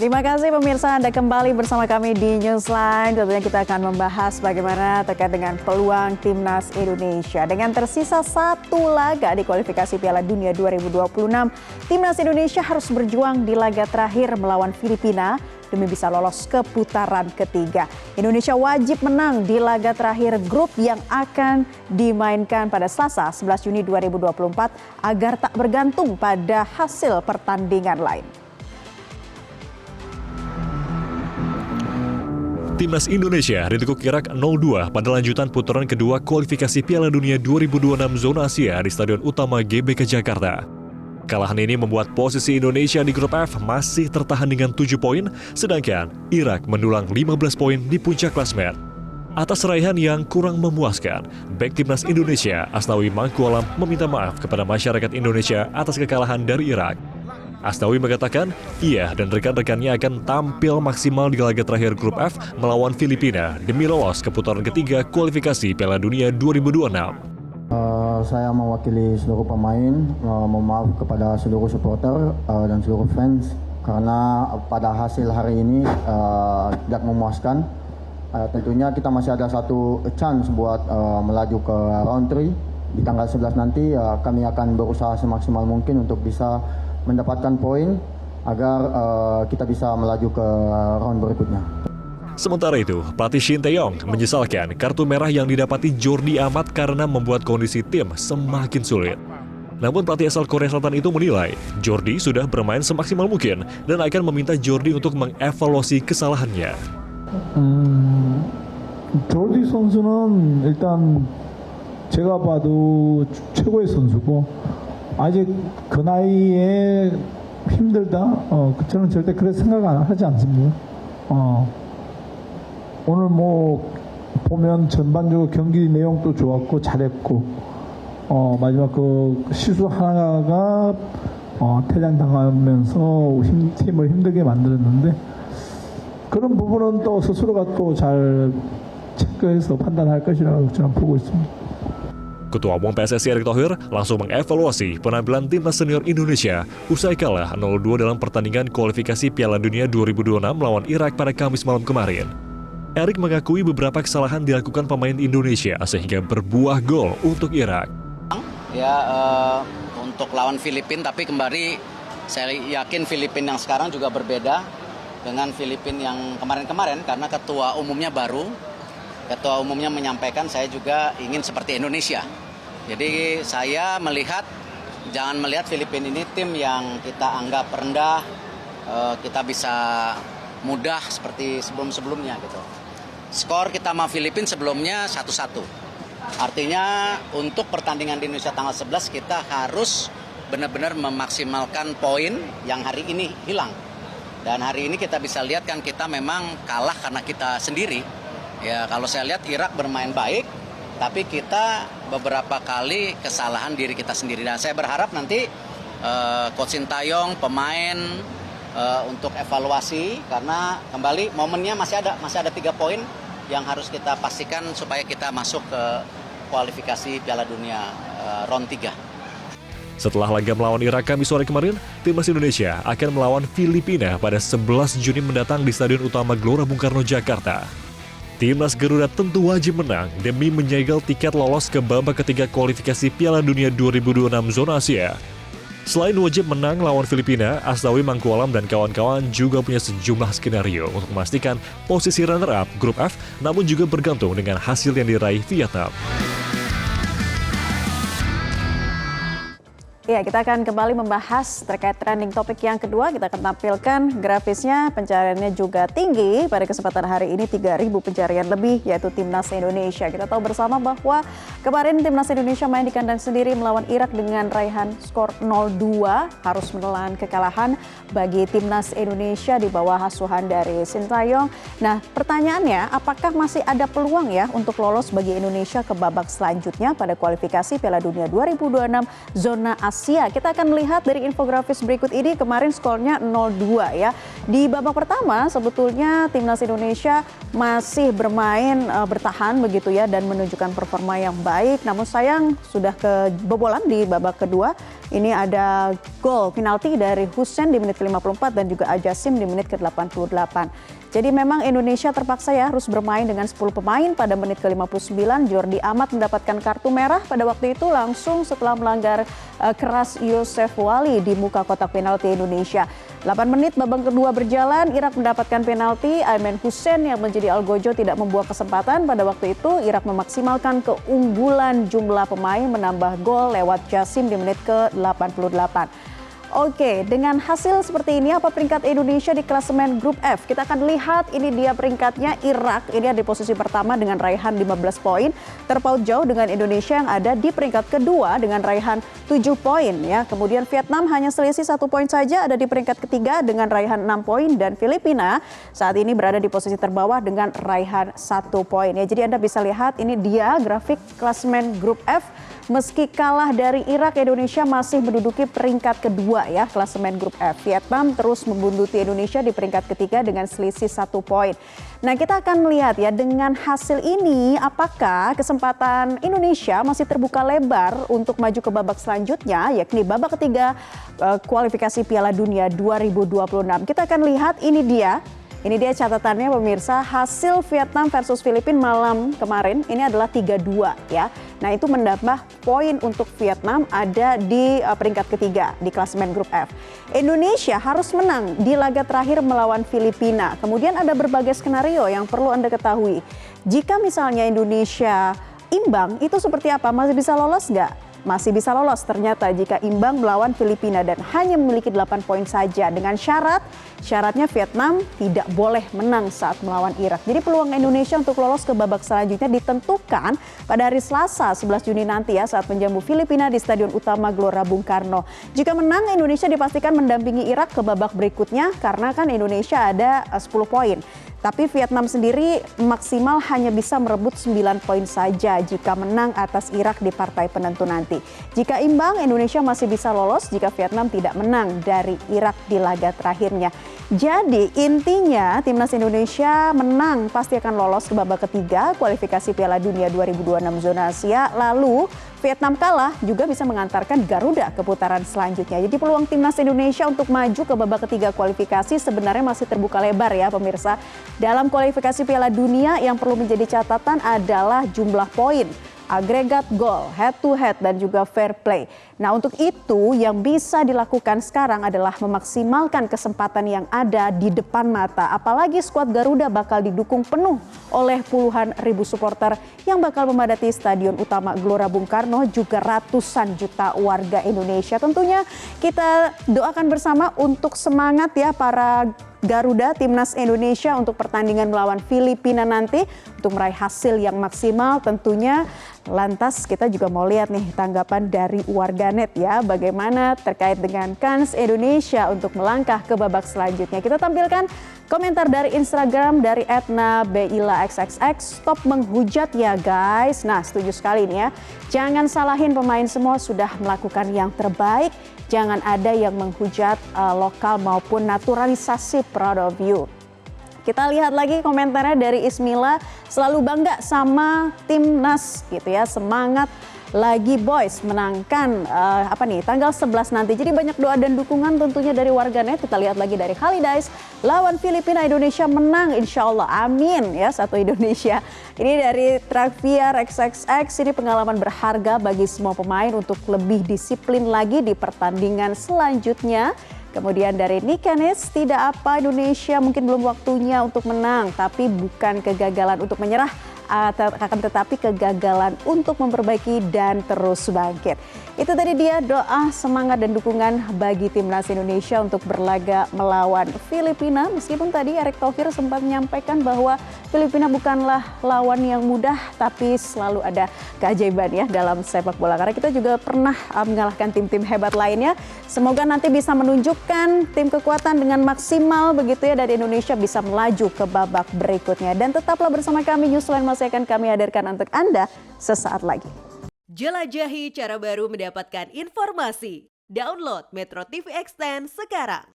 Terima kasih pemirsa, Anda kembali bersama kami di Newsline. Tentunya kita akan membahas bagaimana terkait dengan peluang Timnas Indonesia. Dengan tersisa satu laga di kualifikasi Piala Dunia 2026, Timnas Indonesia harus berjuang di laga terakhir melawan Filipina demi bisa lolos ke putaran ketiga. Indonesia wajib menang di laga terakhir grup yang akan dimainkan pada Selasa 11 Juni 2024 agar tak bergantung pada hasil pertandingan lain. Timnas Indonesia ditekuk Irak 0-2 pada lanjutan putaran kedua kualifikasi Piala Dunia 2026 zona Asia di Stadion Utama GBK Jakarta. Kekalahan ini membuat posisi Indonesia di grup F masih tertahan dengan 7 poin, sedangkan Irak mendulang 15 poin di puncak klasemen. Atas raihan yang kurang memuaskan, bek Timnas Indonesia Asnawi Mangkualam meminta maaf kepada masyarakat Indonesia atas kekalahan dari Irak. Asnawi mengatakan ia dan rekan-rekannya akan tampil maksimal di laga terakhir grup F melawan Filipina demi lolos ke putaran ketiga kualifikasi Piala Dunia 2026. Saya mewakili seluruh pemain, mohon maaf kepada seluruh supporter dan seluruh fans karena pada hasil hari ini tidak memuaskan. Tentunya kita masih ada satu chance buat melaju ke round 3 di tanggal 11 nanti. Kami akan berusaha semaksimal mungkin untuk bisa mendapatkan poin agar kita bisa melaju ke round berikutnya. Sementara itu, pelatih Shin Tae-yong menyesalkan kartu merah yang didapati Jordi Amat karena membuat kondisi tim semakin sulit. Namun pelatih asal Korea Selatan itu menilai Jordi sudah bermain semaksimal mungkin dan akan meminta Jordi untuk mengevaluasi kesalahannya. 조디 선수는 일단 제가 봐도 최고의 선수고 아직 그 나이에 힘들다. 저는 절대 그렇게 생각 하지 않습니다. 오늘 뭐 보면 전반적으로 경기 내용도 좋았고 잘했고 마지막 그 실수 하나가 퇴장당하면서 팀을 힘들게 만들었는데 그런 부분은 또 스스로가 또 잘 체크해서 판단할 것이라고 저는 보고 있습니다. Ketua Umum PSSI Erick Thohir langsung mengevaluasi penampilan timnas senior Indonesia usai kalah 0-2 dalam pertandingan kualifikasi Piala Dunia 2026 melawan Irak pada Kamis malam kemarin. Erick mengakui beberapa kesalahan dilakukan pemain Indonesia sehingga berbuah gol untuk Irak. Untuk lawan Filipina, tapi kembali saya yakin Filipina yang sekarang juga berbeda dengan Filipina yang kemarin-kemarin karena ketua umumnya baru. Ketua umumnya menyampaikan saya juga ingin seperti Indonesia. Jadi saya jangan melihat Filipina ini tim yang kita anggap rendah, kita bisa mudah seperti sebelum-sebelumnya gitu. Skor kita sama Filipina sebelumnya 1-1. Artinya untuk pertandingan di Indonesia tanggal 11 kita harus benar-benar memaksimalkan poin yang hari ini hilang. Dan hari ini kita bisa lihat kan kita memang kalah karena kita sendiri. Ya kalau saya lihat Irak bermain baik, tapi kita beberapa kali kesalahan diri kita sendiri. Dan saya berharap nanti Coach Shin Tae-yong, pemain untuk evaluasi karena kembali momennya masih ada 3 poin yang harus kita pastikan supaya kita masuk ke kualifikasi Piala Dunia round 3. Setelah laga melawan Irak Kamis sore kemarin, timnas Indonesia akan melawan Filipina pada 11 Juni mendatang di Stadion Utama Gelora Bung Karno, Jakarta. Timnas Garuda tentu wajib menang demi menyegel tiket lolos ke babak ketiga kualifikasi Piala Dunia 2026 zona Asia. Selain wajib menang lawan Filipina, Asnawi Mangkualam dan kawan-kawan juga punya sejumlah skenario untuk memastikan posisi runner-up grup F, namun juga bergantung dengan hasil yang diraih Vietnam. Ya, kita akan kembali membahas terkait trending topik yang kedua. Kita akan tampilkan grafisnya, pencariannya juga tinggi. Pada kesempatan hari ini 3.000 pencarian lebih, yaitu Timnas Indonesia. Kita tahu bersama bahwa kemarin Timnas Indonesia main di kandang sendiri melawan Irak dengan raihan skor 0-2. Harus menelan kekalahan bagi Timnas Indonesia di bawah asuhan dari Shin Tae-yong. Nah, pertanyaannya, apakah masih ada peluang ya untuk lolos bagi Indonesia ke babak selanjutnya pada kualifikasi Piala Dunia 2026 zona Asia Asia. Kita akan melihat dari infografis berikut ini, kemarin skornya 0-2 ya. Di babak pertama sebetulnya timnas Indonesia masih bermain bertahan begitu ya dan menunjukkan performa yang baik. Namun sayang sudah kebobolan di babak kedua. Ini ada gol penalti dari Hussein di menit ke-54 dan juga Ajasim di menit ke-88. Jadi memang Indonesia terpaksa ya harus bermain dengan 10 pemain pada menit ke-59. Jordi Amat mendapatkan kartu merah pada waktu itu langsung setelah melanggar keras Yosef Wali di muka kotak penalti Indonesia. 8 menit babak kedua berjalan, Irak mendapatkan penalti. Ayman Hussein yang menjadi algojo tidak membuat kesempatan. Pada waktu itu Irak memaksimalkan keunggulan jumlah pemain menambah gol lewat Jasim di menit ke-88. Oke, dengan hasil seperti ini apa peringkat Indonesia di klasemen grup F? Kita akan lihat ini dia peringkatnya. Irak ini ada di posisi pertama dengan raihan 15 poin, terpaut jauh dengan Indonesia yang ada di peringkat kedua dengan raihan 7 poin ya. Kemudian Vietnam hanya selisih 1 poin saja ada di peringkat ketiga dengan raihan 6 poin dan Filipina saat ini berada di posisi terbawah dengan raihan 1 poin ya. Jadi Anda bisa lihat ini dia grafik klasemen grup F. Meski kalah dari Irak, Indonesia masih menduduki peringkat kedua ya klasemen grup F. Vietnam terus membuntuti Indonesia di peringkat ketiga dengan selisih 1 poin. Nah, kita akan melihat ya dengan hasil ini apakah kesempatan Indonesia masih terbuka lebar untuk maju ke babak selanjutnya, yakni babak ketiga kualifikasi Piala Dunia 2026. Kita akan lihat ini dia. Ini dia catatannya pemirsa, hasil Vietnam versus Filipina malam kemarin ini adalah 3-2 ya. Nah itu menambah poin untuk Vietnam ada di peringkat ketiga di klasemen grup F. Indonesia harus menang di laga terakhir melawan Filipina. Kemudian ada berbagai skenario yang perlu Anda ketahui. Jika misalnya Indonesia imbang itu seperti apa? Masih bisa lolos nggak? Masih bisa lolos ternyata jika imbang melawan Filipina dan hanya memiliki 8 poin saja dengan syaratnya Vietnam tidak boleh menang saat melawan Irak. Jadi peluang Indonesia untuk lolos ke babak selanjutnya ditentukan pada hari Selasa 11 Juni nanti ya saat menjamu Filipina di Stadion Utama Gelora Bung Karno. Jika menang Indonesia dipastikan mendampingi Irak ke babak berikutnya karena kan Indonesia ada 10 poin. Tapi Vietnam sendiri maksimal hanya bisa merebut 9 poin saja jika menang atas Irak di partai penentu nanti. Jika imbang, Indonesia masih bisa lolos jika Vietnam tidak menang dari Irak di laga terakhirnya. Jadi intinya timnas Indonesia menang pasti akan lolos ke babak ketiga kualifikasi Piala Dunia 2026 zona Asia. Lalu Vietnam kalah juga bisa mengantarkan Garuda ke putaran selanjutnya. Jadi peluang timnas Indonesia untuk maju ke babak ketiga kualifikasi sebenarnya masih terbuka lebar ya pemirsa. Dalam kualifikasi Piala Dunia yang perlu menjadi catatan adalah jumlah poin, agregat gol, head to head dan juga fair play. Nah untuk itu yang bisa dilakukan sekarang adalah memaksimalkan kesempatan yang ada di depan mata. Apalagi skuad Garuda bakal didukung penuh oleh puluhan ribu supporter yang bakal memadati Stadion Utama Gelora Bung Karno juga ratusan juta warga Indonesia. Tentunya kita doakan bersama untuk semangat ya para Garuda timnas Indonesia untuk pertandingan melawan Filipina nanti untuk meraih hasil yang maksimal tentunya. Lantas kita juga mau lihat nih tanggapan dari warganet ya bagaimana terkait dengan kans Indonesia untuk melangkah ke babak selanjutnya. Kita tampilkan komentar dari Instagram dari @nabilaxxx. Stop menghujat ya guys. Nah setuju sekali nih ya. Jangan salahin pemain, semua sudah melakukan yang terbaik. Jangan ada yang menghujat lokal maupun naturalisasi, proud of you. Kita lihat lagi komentarnya dari Ismila, selalu bangga sama timnas gitu ya, semangat lagi boys menangkan tanggal 11 nanti. Jadi banyak doa dan dukungan tentunya dari warganet. Kita lihat lagi dari Khalidais, lawan Filipina Indonesia menang insya Allah, amin ya, satu Indonesia. Ini dari Traviar XXX, ini pengalaman berharga bagi semua pemain untuk lebih disiplin lagi di pertandingan selanjutnya. Kemudian dari Nikanis, tidak apa Indonesia mungkin belum waktunya untuk menang, tapi bukan kegagalan untuk menyerah, akan tetapi kegagalan untuk memperbaiki dan terus bangkit. Itu tadi dia doa, semangat dan dukungan bagi timnas Indonesia untuk berlaga melawan Filipina. Meskipun tadi Erick Thohir sempat menyampaikan bahwa Filipina bukanlah lawan yang mudah, tapi selalu ada keajaiban ya dalam sepak bola. Karena kita juga pernah mengalahkan tim-tim hebat lainnya. Semoga nanti bisa menunjukkan tim kekuatan dengan maksimal begitu ya, dan Indonesia bisa melaju ke babak berikutnya. Dan tetaplah bersama kami, Newsline masih akan kami hadirkan untuk Anda sesaat lagi. Jelajahi cara baru mendapatkan informasi. Download Metro TV Extend sekarang.